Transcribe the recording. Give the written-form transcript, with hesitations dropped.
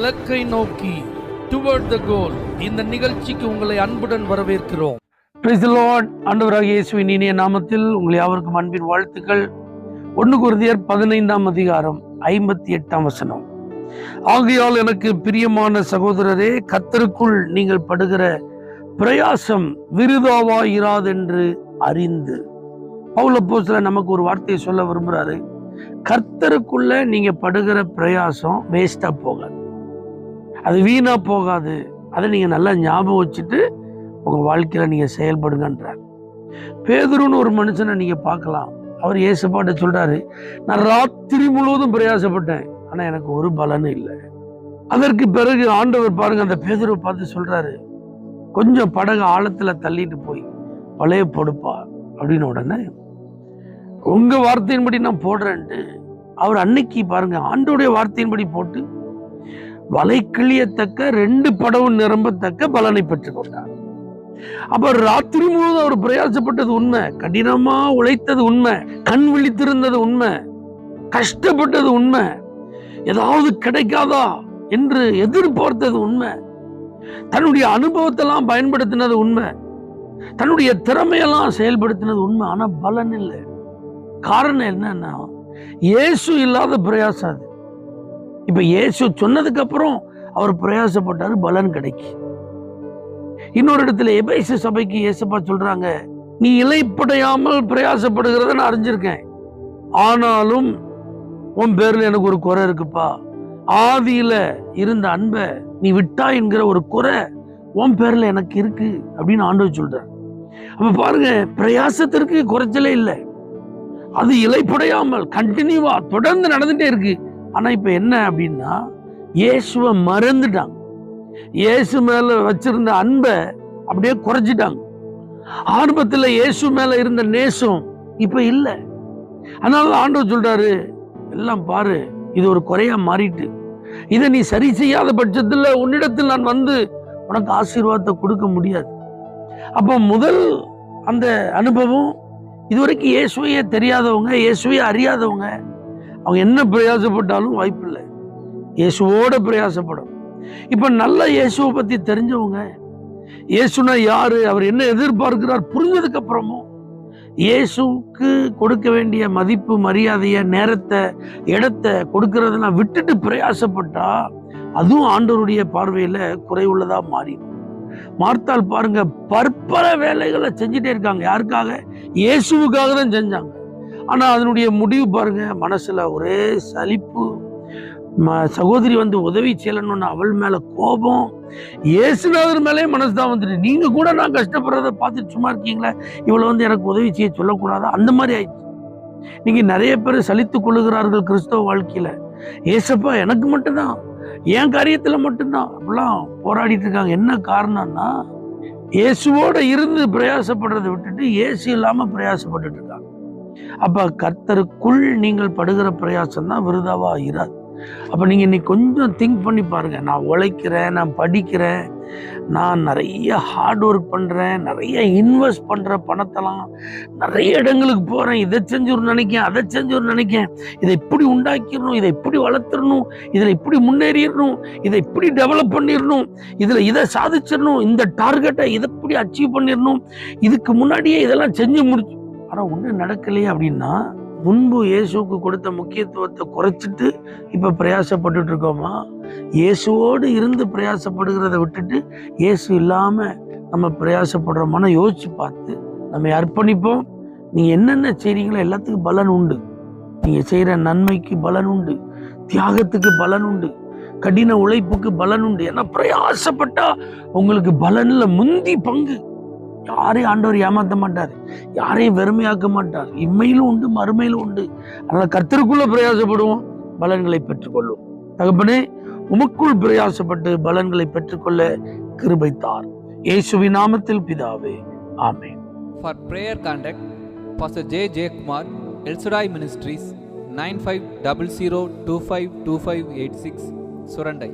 இலக்கை நோக்கி டுவர்ட் த கோல். இந்த நிகழ்ச்சிக்கு உங்களை அன்புடன் வரவேற்கிறோம். Praise the Lord. ஆண்டவராகிய இயேசுவின் இனிய நாமத்தில் உங்கள் யாவருக்கும் அன்பின் வாழ்த்துக்கள். 1 கொரிந்தியர் 15ஆம் அதிகாரம் 58ஆம் வசனம். ஆகையால் எனக்கு பிரியமான சகோதரரே, கர்த்தருக்குள் நீங்கள் படுகிற பிரயாசம் விருதாவாயிராதென்று அறிந்து. பவுல் அப்போஸ்தலர் நமக்கு ஒரு வார்த்தையை சொல்ல விரும்புறாரு. கர்த்தருக்குள்ள நீங்க படுகிற பிரயாசம் வேஸ்டா போகாது, அது வீணா போகாது. அதை நீங்க நல்லா ஞாபகம் வச்சுட்டு உங்க வாழ்க்கையில நீங்க செயல்படுங்கன்றார். பேதுருன்னு ஒரு மனுஷனை நீங்க பார்க்கலாம். அவர் இயேசுப்பாட்ட சொல்றாரு, நான் ராத்திரி முழுவதும் பிரயாசப்பட்டேன், ஆனா எனக்கு ஒரு பலனும் இல்லை. அதற்கு பிறகு ஆண்டவர் பாருங்க, அந்த பேதுருவை பார்த்து சொல்றாரு, கொஞ்சம் படகு ஆழத்துல தள்ளிட்டு போய் வலைய போடுப்பா அப்படின்னு. உடனே உங்க வார்த்தையின்படி நான் போடுறேன்ட்டு அவர் அன்னைக்கு பாருங்க ஆண்டோடைய வார்த்தையின்படி போட்டு வலை கிளியத்தக்க 2 படகு நிரம்பத்தக்க பலனை பெற்றுக் கொண்டார். அப்ப ராத்திரி முழுவதும் அவர் பிரயாசப்பட்டது உண்மை, கடினமா உழைத்தது உண்மை, கண் விழித்திருந்தது உண்மை, கஷ்டப்பட்டது உண்மை, ஏதாவது கிடைக்காதா என்று எதிர்பார்த்தது உண்மை, தன்னுடைய அனுபவத்தெல்லாம் பயன்படுத்தினது உண்மை, தன்னுடைய திறமையெல்லாம் செயல்படுத்தினது உண்மை. ஆனா பலன் இல்லை. காரணம் என்னன்னா, இயேசு இல்லாத பிரயாசம் அது. இப்ப இயேசு சொன்னதுக்கு அப்புறம் அவர் பிரயாசப்பட்டாரு, பலன் கிடைக்கு. இன்னொரு இடத்துல எபேசு சபைக்கு இயேசுப்பா சொல்றாங்க, நீ இலைப்படையாமல் பிரயாசப்படுகிறத நான் அறிஞ்சிருக்கேன், ஆனாலும் உன் பேர்ல எனக்கு ஒரு குறை இருக்குப்பா. ஆதியில இருந்த அன்பை நீ விட்டா என்கிற ஒரு குறை உன் பேர்ல எனக்கு இருக்கு அப்படின்னு ஆண்டவர் சொல்றார். அப்ப பாருங்க, பிரயாசத்திற்கு குறைச்சலே இல்லை. அது இலைப்படையாமல் கண்டினியூவா தொடர்ந்து நடந்துட்டே இருக்கு. ஆனா இப்ப என்ன அப்படின்னா, இயேசுவை மறந்துட்டாங்க. இயேசு மேல வச்சிருந்த அன்பை அப்படியே குறைச்சிட்டாங்க. ஆரம்பத்துல இயேசு மேல இருந்த நேசம் இப்ப இல்லை. அதனால ஆண்டவர் சொல்றாரு, எல்லாம் பாரு, இது ஒரு குறையா மாறிட்டு, இதை நீ சரி செய்யாத பட்சத்துல உன்னிடத்தில் நான் வந்து உனக்கு ஆசீர்வாதத்தை கொடுக்க முடியாது. அப்ப முதல் அந்த அனுபவம், இதுவரைக்கும் இயேசுவையே தெரியாதவங்க, இயேசுவையே அறியாதவங்க, அவங்க என்ன பிரயாசப்பட்டாலும் வாய்ப்பு இல்லை. இயேசுவோட பிரயாசப்படும். இப்ப நல்ல இயேசுவை பத்தி தெரிஞ்சவங்க, இயேசுனா யாரு, அவர் என்ன எதிர்பார்க்கிறார் புரிஞ்சதுக்கு அப்புறமும் இயேசுக்கு கொடுக்க வேண்டிய மதிப்பு, மரியாதைய, நேரத்தை, இடத்தை கொடுக்கறத விட்டுட்டு பிரயாசப்பட்டா அதுவும் ஆண்டவருடைய பார்வையில குறைவுள்ளதா மாறிடும். மார்த்தாள் பாருங்க, பற்பல வேலைகளை செஞ்சுட்டே இருக்காங்க. யாருக்காக? இயேசுவுக்காக தான் செஞ்சாங்க. ஆனா அதனுடைய முடிவு பாருங்க, மனசுல ஒரே சலிப்பு. சகோதரி வந்து உதவி செய்யலன்னு அவள் மேல கோபம், இயேசுநாதர் மேலே மனசு தான் வந்துட்டு, நீங்க கூட நான் கஷ்டப்படுறத பார்த்துட்டு சும்மா இருக்கீங்களா, இவளை வந்து எனக்கு உதவி செய்ய சொல்லக்கூடாதா, அந்த மாதிரி ஆயிடுச்சு. நீங்க நிறைய பேர் சலித்துக் கொள்ளுகிறார்கள் கிறிஸ்தவ வாழ்க்கையில. ஏசப்பா எனக்கு மட்டும்தான், என் காரியத்துல மட்டும்தான் அப்படிலாம் போராடிட்டு இருக்காங்க. என்ன காரணம்னா, இயேசுவோட இருந்து பிரயாசப்படுறதை விட்டுட்டு இயேசு இல்லாம பிரயாசப்பட்டுட்டு இருக்காங்க. அப்ப கர்த்தருக்குள் நீங்கள் படுகிற பிரயாசம் தான் விருதாவா இராது. அப்ப நீங்க இன்னைக்கு கொஞ்சம் திங்க் பண்ணி பாருங்க. நான் உழைக்கிறேன், நான் படிக்கிறேன், நான் நிறைய ஹார்ட் ஒர்க் பண்றேன், நிறைய இன்வெஸ்ட் பண்ற பணத்தெல்லாம் நிறைய இடங்களுக்கு போறேன், இதை செஞ்சு ஒரு நினைக்கேன், அதை செஞ்சு ஒரு நினைக்கேன், இதை இப்படி உண்டாக்கிடணும், இதை இப்படி வளர்த்துடணும், இதுல இப்படி முன்னேறிடணும், இதை இப்படி டெவலப் பண்ணிடணும், இதுல இதை சாதிச்சிடணும், இந்த டார்கெட்டை இதை இப்படி அச்சீவ் பண்ணிடணும், இதுக்கு முன்னாடியே இதெல்லாம் செஞ்சு முடிச்சு, ஆனா ஒண்ணு நடக்கலையே அப்படின்னா, முன்பு இயேசுக்கு கொடுத்த முக்கியத்துவத்தை குறைச்சிட்டு இப்ப பிரயாசப்பட்டுட்டு இருக்கோமா? இயேசுவோடு இருந்து பிரயாசப்படுகிறத விட்டுட்டு இயேசு இல்லாம நம்ம பிரயாசப்படுறோமான யோசிச்சு பார்த்து நம்ம அர்ப்பணிப்போம். நீங்க என்னென்ன செய்றீங்களோ எல்லாத்துக்கும் பலன் உண்டு. நீங்க செய்யற நன்மைக்கு பலன் உண்டு, தியாகத்துக்கு பலன் உண்டு, கடின உழைப்புக்கு பலன் உண்டு. ஏன்னா பிரயாசப்பட்டா உங்களுக்கு பலன்ல முந்தி பங்கு. யாரையும் ஆண்டவர் ஏமாத்த மாட்டார், யாரையும் வெறுமையாக்க மாட்டார். இம்மையிலும் உண்டு, மறுமையிலும் உண்டு. அதனால கர்த்தருக்குள்ள பிரயாசப்படுவோம், பலன்களை பெற்றுக்கொள்வோம். தகப்பனே, உமக்குள் பிரயாசப்பட்டு பலன்களை பெற்றுக்கொள்ள கிருபை தார். இயேசுவின் நாமத்தில் பிதாவே, ஆமென். For prayer contact, Pastor J. J. Kumar, El Shaddai Ministries, 9500252586, Surandai.